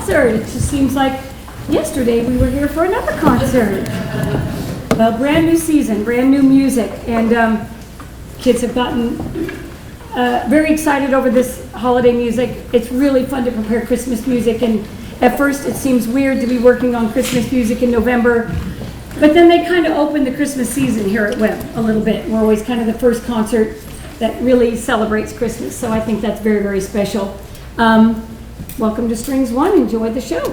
concert. It just seems like yesterday we were here for another concert. Well, brand new season, brand new music, and kids have gotten very excited over this holiday music. It's really fun to prepare Christmas music, and at first it seems weird to be working on Christmas music in November, but then they kind of open the Christmas season here at Webb a little bit. We're always kind of the first concert that really celebrates Christmas, so I think that's very, very special. Welcome to Strings 1. Enjoy the show.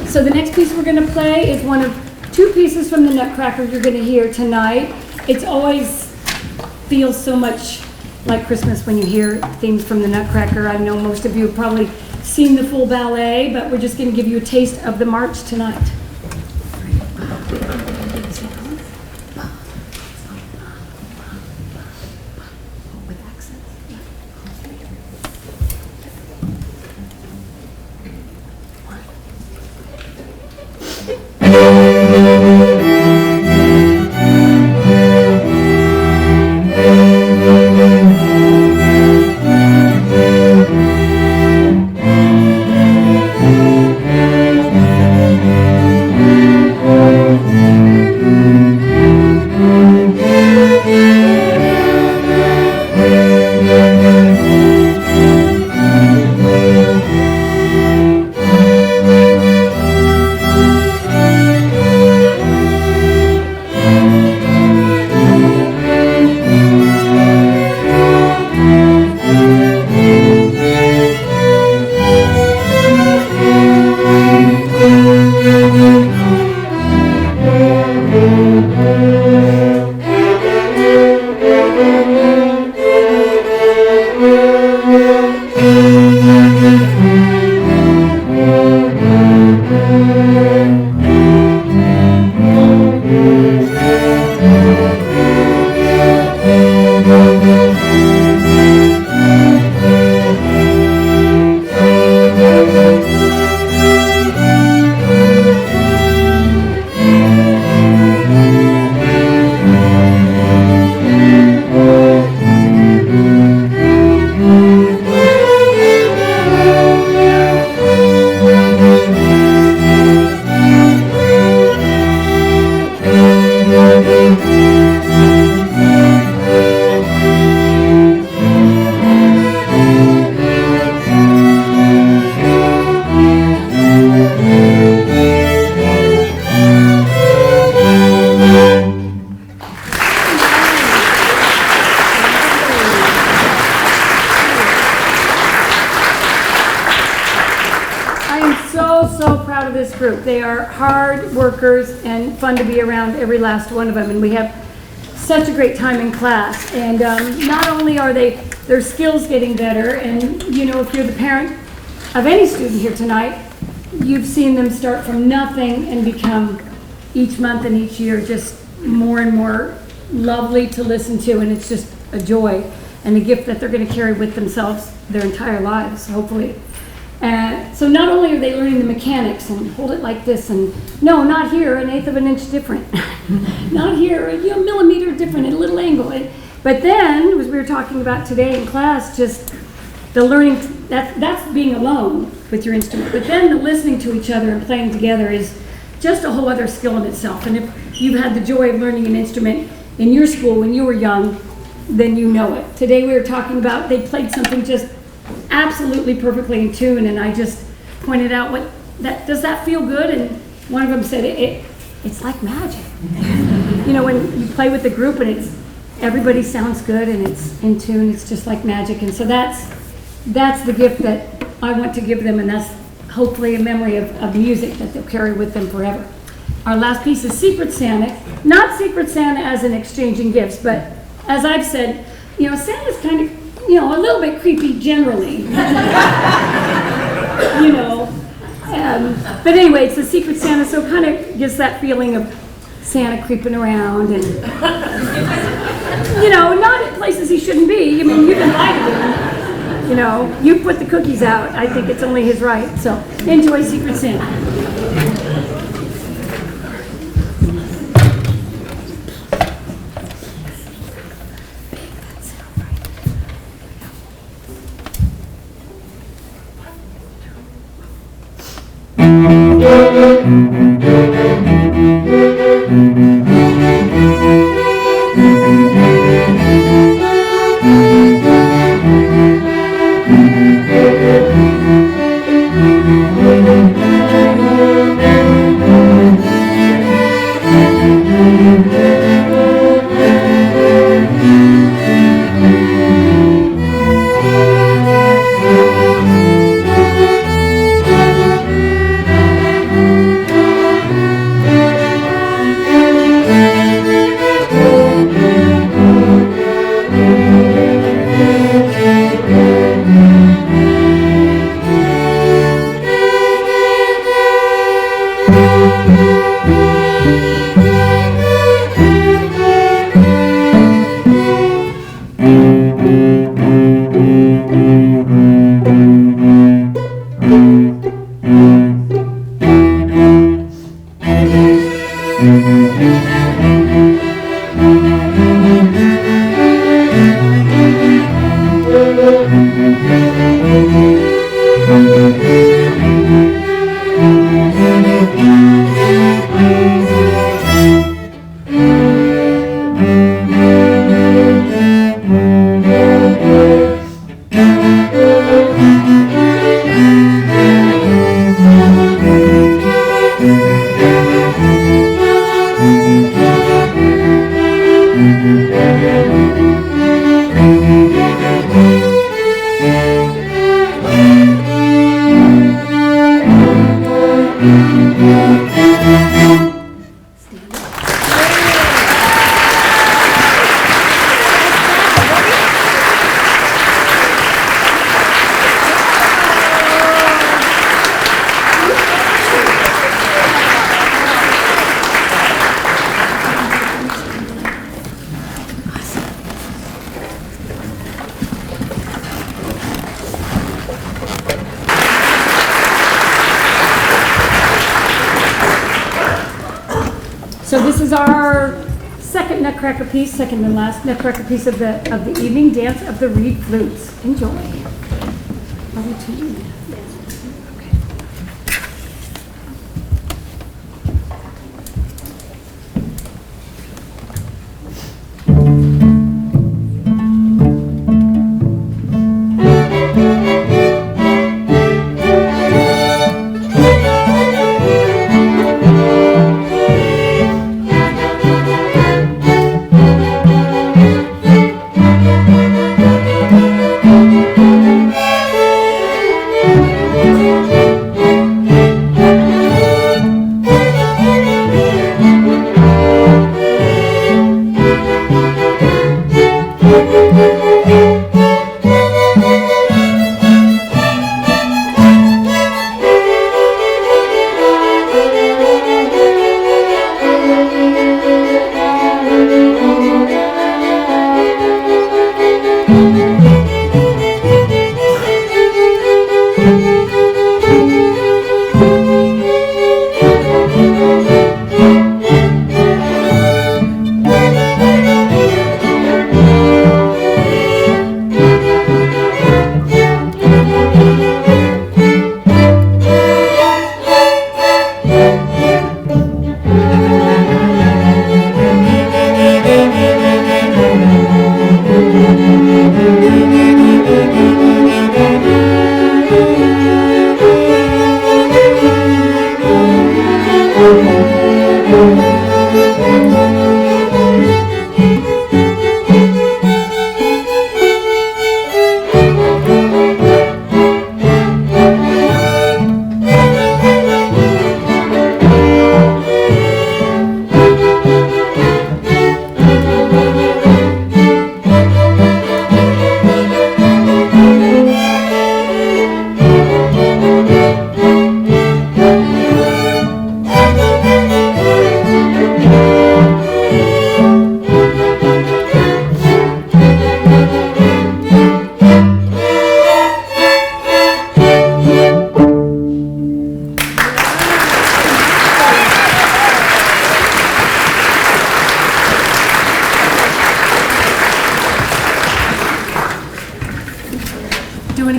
So the next piece we're going to play is one of two pieces from the Nutcracker you're going to hear tonight. It always feels so much like Christmas when you hear themes from the Nutcracker. I know most of you have probably seen the full ballet, but we're just going to give you a taste of the march tonight. proud of this group. They are hard workers and fun to be around, every last one of them. And we have such a great time in class. And not only are their skills getting better, and you know, if you're the parent of any student here tonight, you've seen them start from nothing and become each month and each year just more and more lovely to listen to, and it's just a joy and a gift that they're going to carry with themselves their entire lives, hopefully. So not only are they learning the mechanics and hold it like this, and no, not here, an eighth of an inch different, not here, a millimeter different at a little angle. But then, as we were talking about today in class, just the learning, that's being alone with your instrument. But then the listening to each other and playing together is just a whole other skill in itself. And if you've had the joy of learning an instrument in your school when you were young, then you know it. Today we were talking about, they played something just absolutely perfectly in tune, and I just pointed out, does that feel good? And one of them said, it's like magic. You know, when you play with the group and everybody sounds good and it's in tune, it's just like magic. And so that's the gift that I want to give them, and that's hopefully a memory of music that they'll carry with them forever. Our last piece is Secret Santa. Not Secret Santa as in exchanging gifts, but as I've said, you know, Santa's kind of, you know, a little bit creepy generally. You know. But anyway, it's the Secret Santa, so it kind of gives that feeling of Santa creeping around and, you know, not at places he shouldn't be. I mean, you've invited him. You know, you put the cookies out. I think it's only his right. So enjoy Secret Santa. So this is our second Nutcracker piece, second and last Nutcracker piece of the evening, Dance of the Reed Flutes. Enjoy. Over to you. Okay.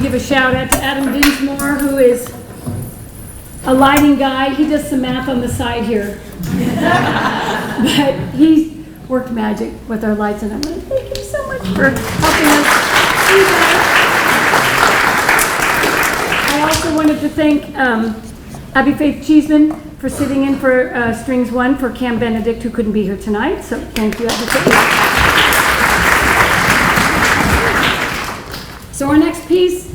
give a shout out to Adam Dinsmore, who is a lighting guy. He does some math on the side here. But he worked magic with our lights, and I'm going to thank him so much for helping us do that. I also wanted to thank Abby Faith Cheeseman for sitting in for Strings 1 for Cam Benedict, who couldn't be here tonight. So thank you, Abby Faith. So our next piece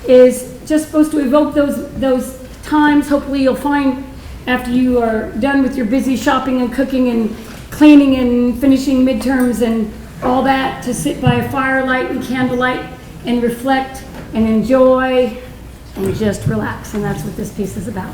is just supposed to evoke those times. Hopefully you'll find, after you are done with your busy shopping and cooking and cleaning and finishing midterms and all that, to sit by a firelight and candlelight and reflect and enjoy and just relax. And that's what this piece is about.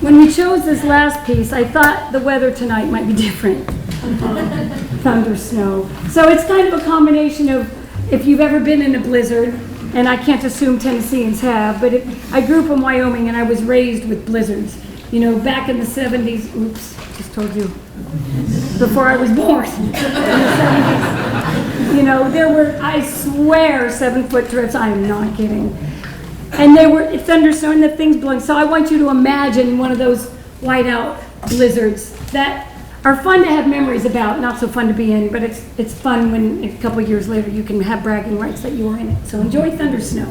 When we chose this last piece, I thought the weather tonight might be different. Thunder, snow. So it's kind of a combination of, if you've ever been in a blizzard, and I can't assume Tennesseans have, but I grew up in Wyoming and I was raised with blizzards. You know, back in the 70s, oops, just told you, before I was born, in the 70s, you know, there were, I swear, 7-foot drifts, I am not kidding. And they were thunderstorm, the things blowing. So I want you to imagine one of those whiteout blizzards that are fun to have memories about, not so fun to be in, but it's fun when a couple of years later you can have bragging rights that you were in it. So enjoy Thunder Snow.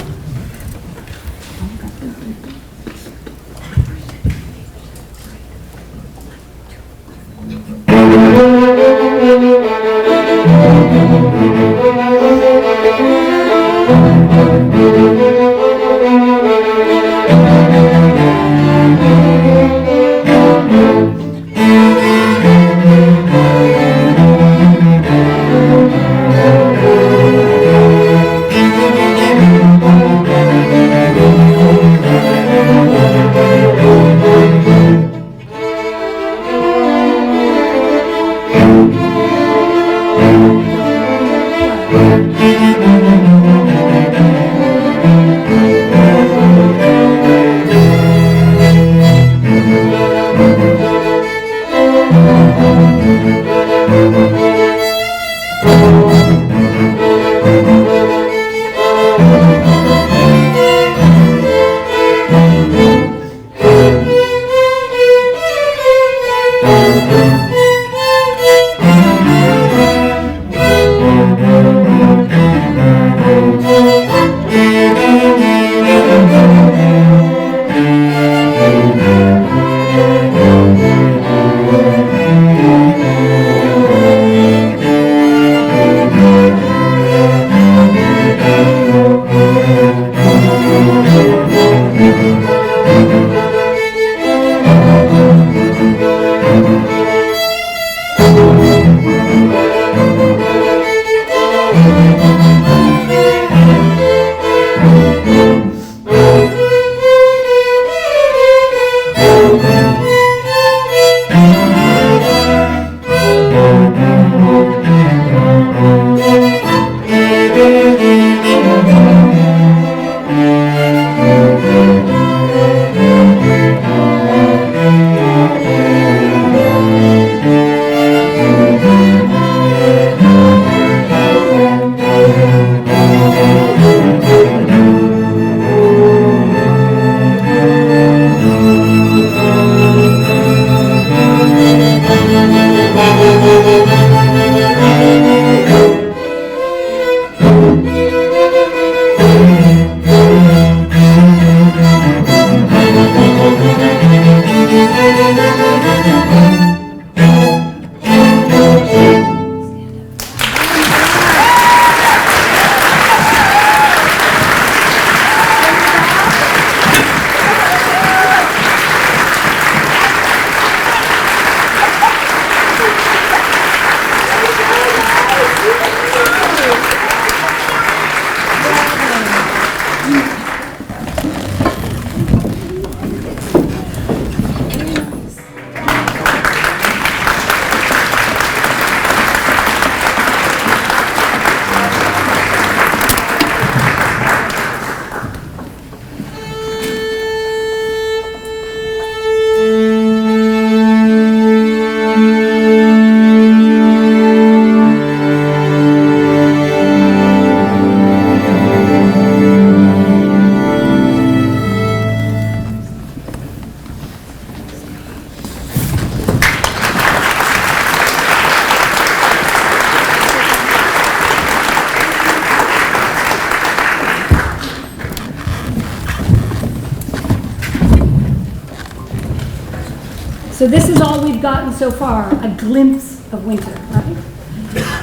So this is all we've gotten so far, a glimpse of winter, right?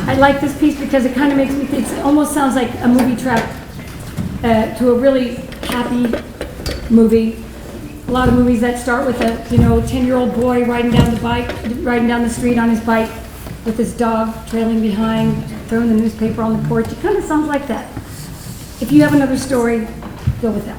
I like this piece because it kind of makes me think, it almost sounds like a movie track to a really happy movie. A lot of movies that start with a 10-year-old boy riding down the street on his bike with his dog trailing behind, throwing the newspaper on the porch. It kind of sounds like that. If you have another story, go with that.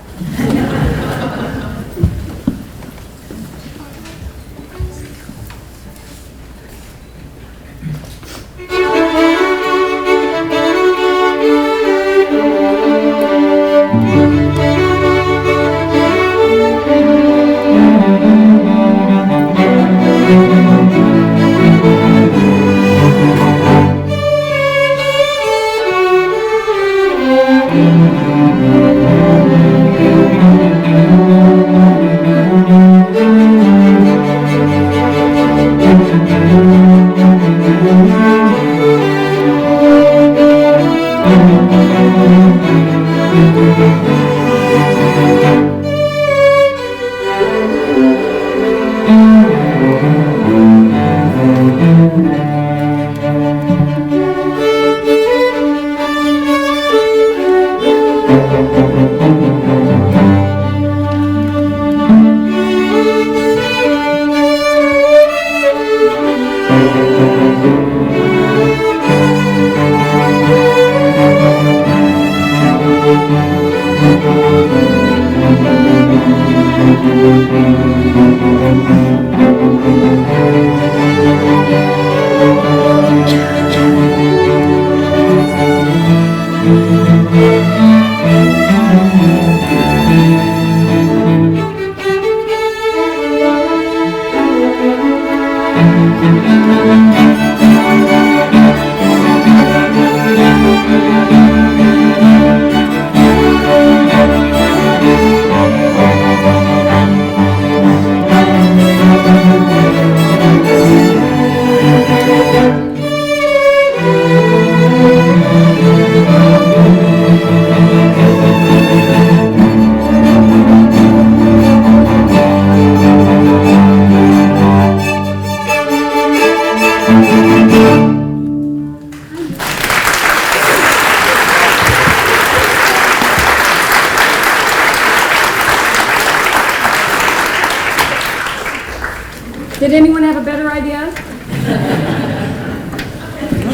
Did anyone have a better idea?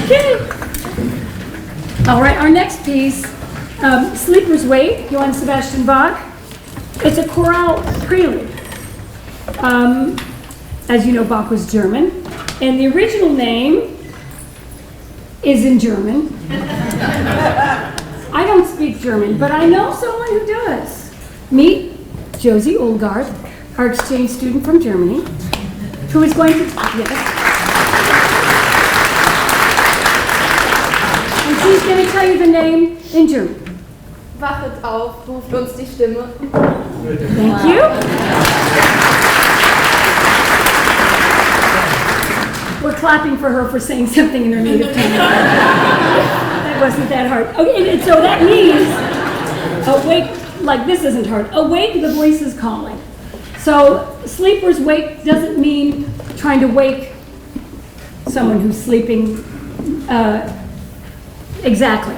Okay. All right, our next piece, Sleeper's Wake, Johann Sebastian Bach. It's a chorale prelude. As you know, Bach was German, and the original name is in German. I don't speak German, but I know someone who does. Meet Josie Olgard, our exchange student from Germany, who is going to, yes. And she's going to tell you the name in German. Wachet auf, ruft uns die Stimme. Thank you. We're clapping for her for saying something in her native tongue. That wasn't that hard. Okay, and so that means, awake, like this isn't hard. Awake, the voice is calling. So sleeper's wake doesn't mean trying to wake someone who's sleeping exactly.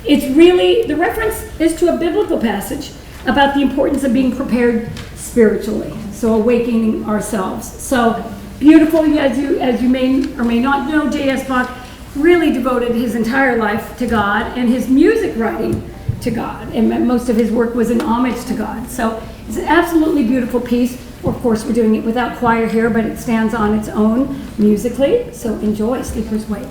It's really, the reference is to a biblical passage about the importance of being prepared spiritually, so awakening ourselves. So beautiful, as you may or may not know, J.S. Bach really devoted his entire life to God and his music writing to God, and most of his work was in homage to God. So it's an absolutely beautiful piece. Of course, we're doing it without choir here, but it stands on its own musically, so enjoy Sleeper's Wake.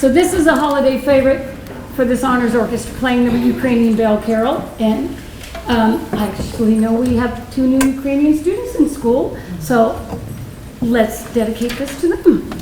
So this is a holiday favorite for this honors orchestra, playing the Ukrainian Bell Carol. And I actually know we have 2 new Ukrainian students in school, so let's dedicate this to them.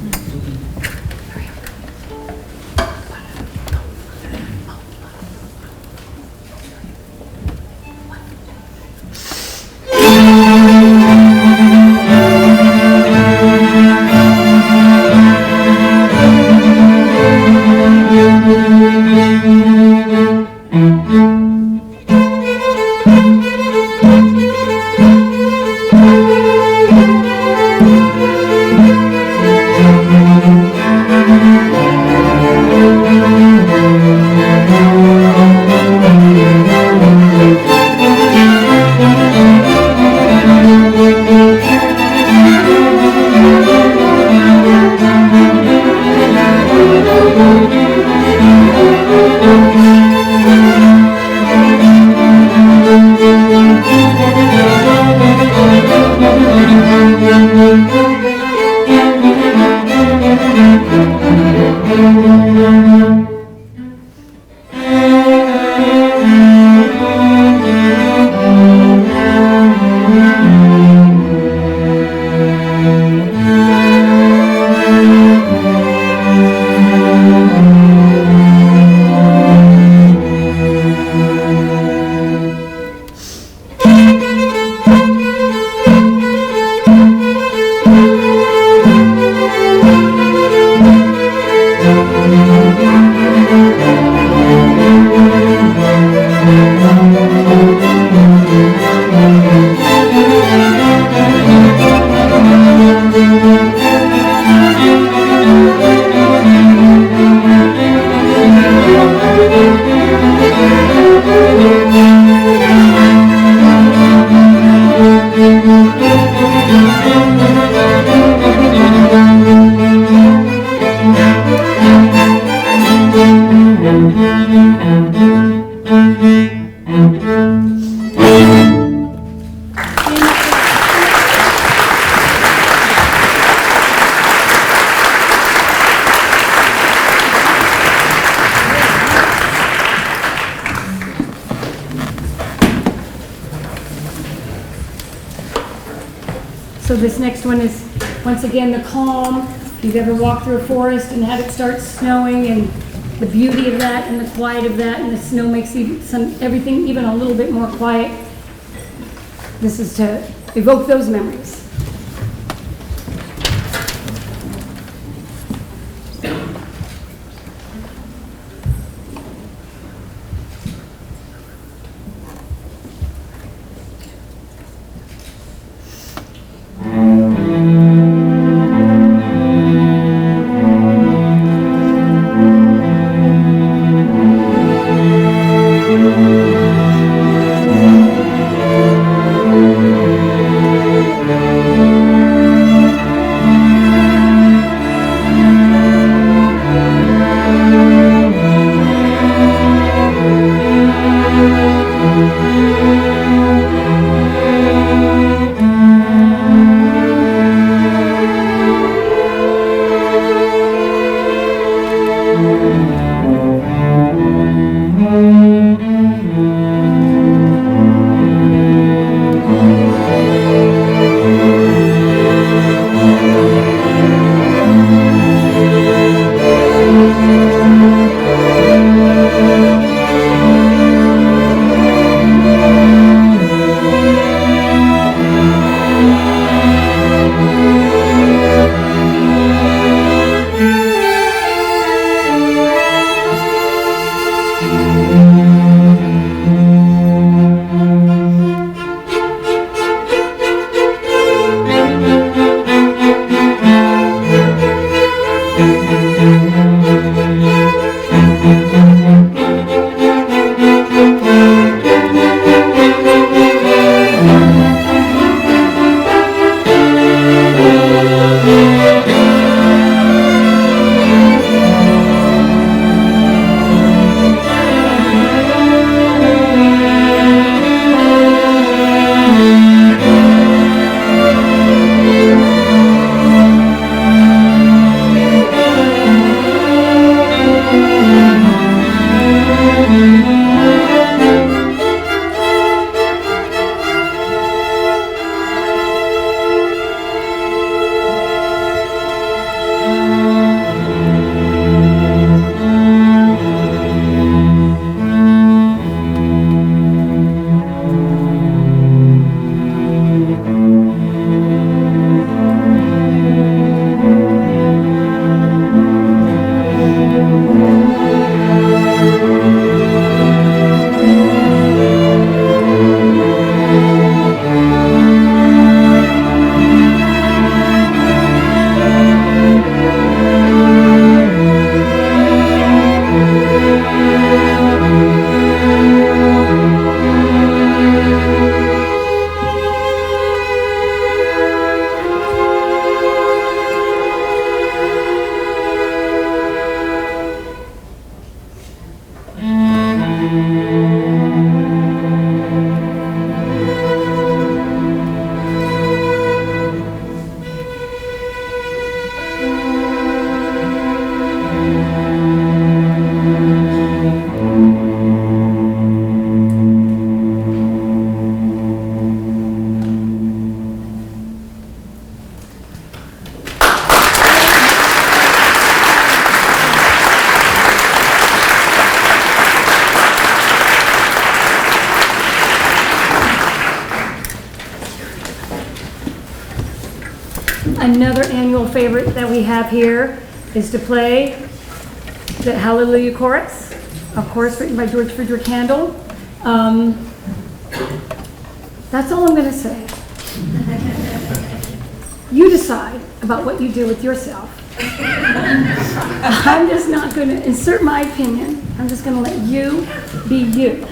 So this next one is, once again, the calm. If you've ever walked through a forest and had it start snowing, and the beauty of that and the quiet of that, and the snow makes everything even a little bit more quiet. This is to evoke those memories. Another annual favorite that we have here is to play the Hallelujah Chorus, of course, written by George Frederick Handel. That's all I'm going to say. You decide about what you do with yourself. I'm just not going to insert my opinion. I'm just going to let you be you.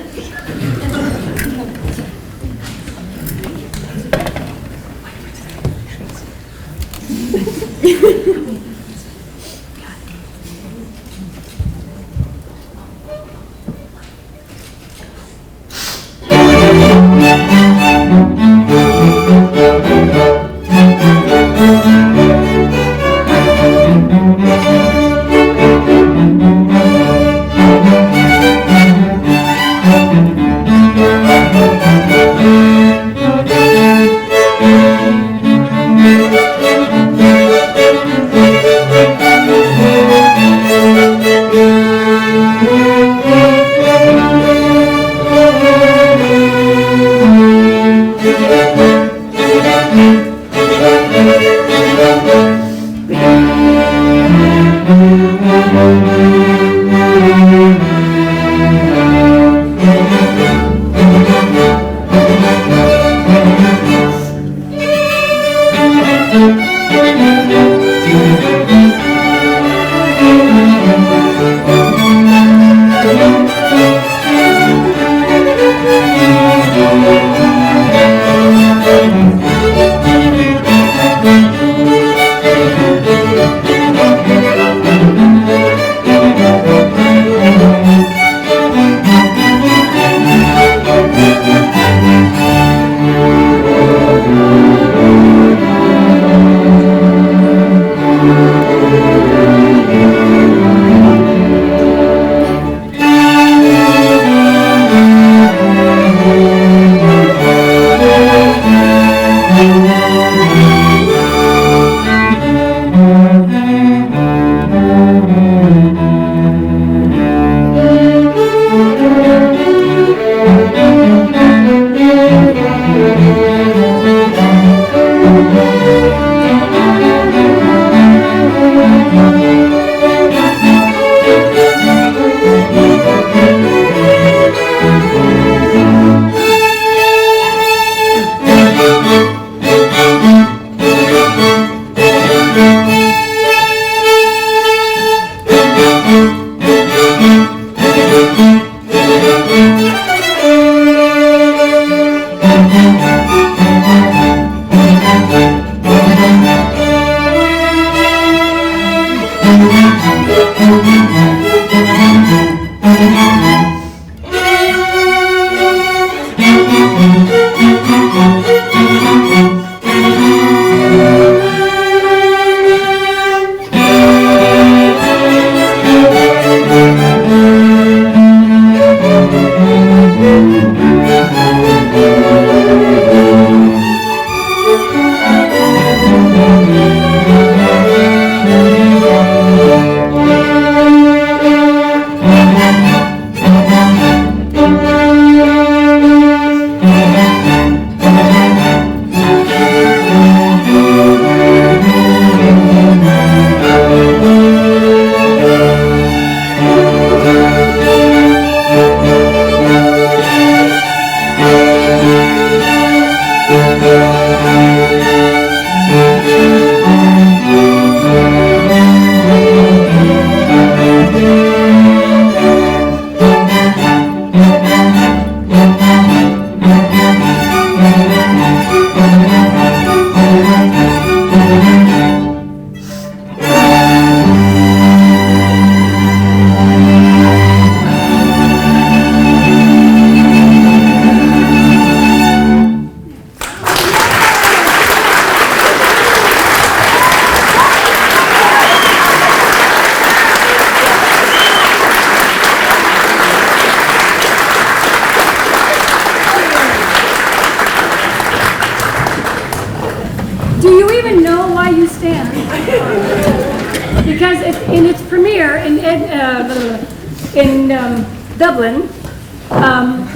Dublin,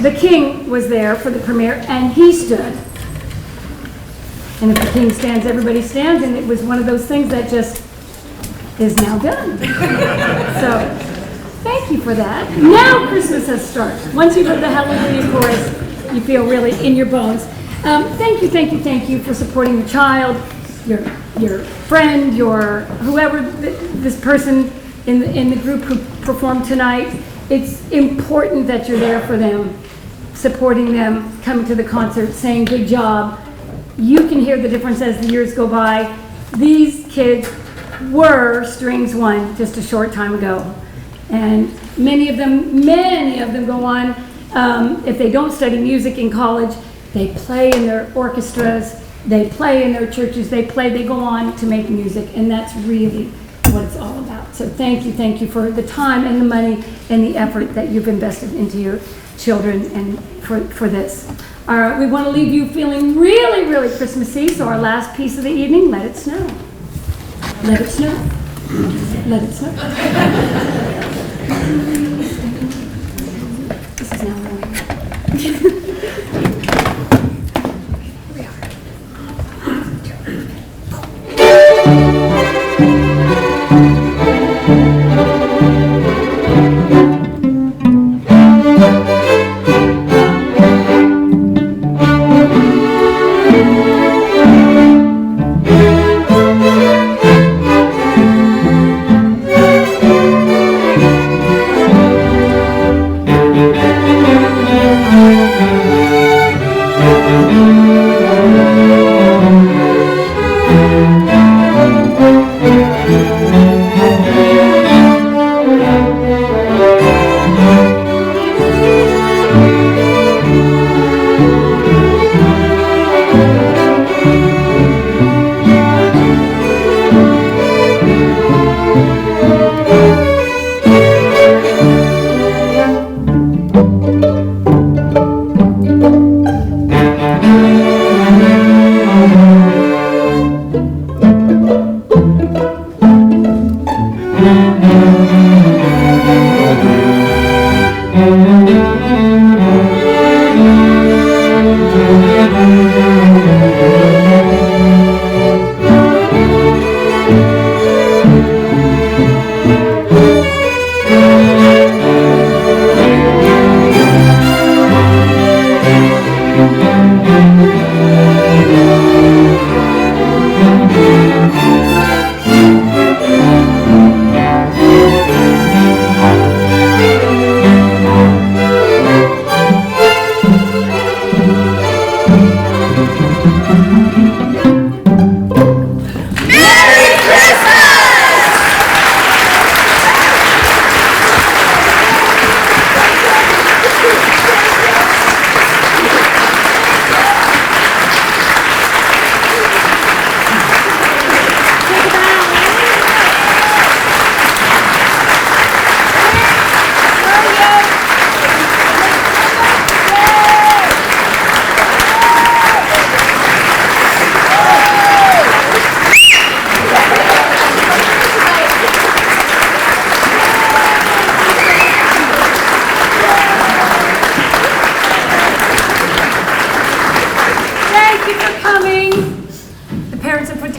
the king was there for the premiere, and he stood. And if the king stands, everybody stands, and it was one of those things that just is now done. So, thank you for that. Now Christmas has started. Once you've heard the Hallelujah chorus, you feel really in your bones. Thank you for supporting your child, your friend, your whoever, this person in the group who performed tonight. It's important that you're there for them, supporting them, coming to the concert, saying good job. You can hear the difference as the years go by. These kids were Strings 1 just a short time ago. And many of them go on, if they don't study music in college, they play in their orchestras, they play in their churches, they go on to make music, and that's really what it's all about. So thank you for the time and the money and the effort that you've invested into your children and for this. We want to leave you feeling really, really Christmassy, so our last piece of the evening, Let It Snow. Let it snow. Let it snow. This is now going.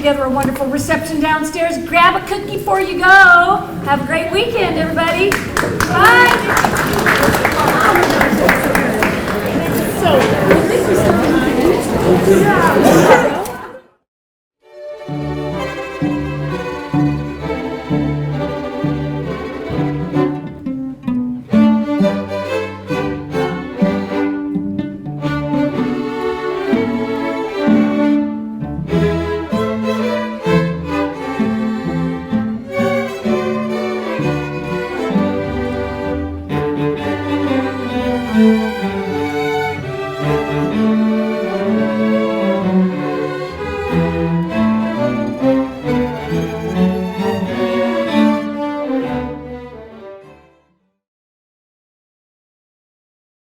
A wonderful reception downstairs. Grab a cookie before you go. Have a great weekend, everybody.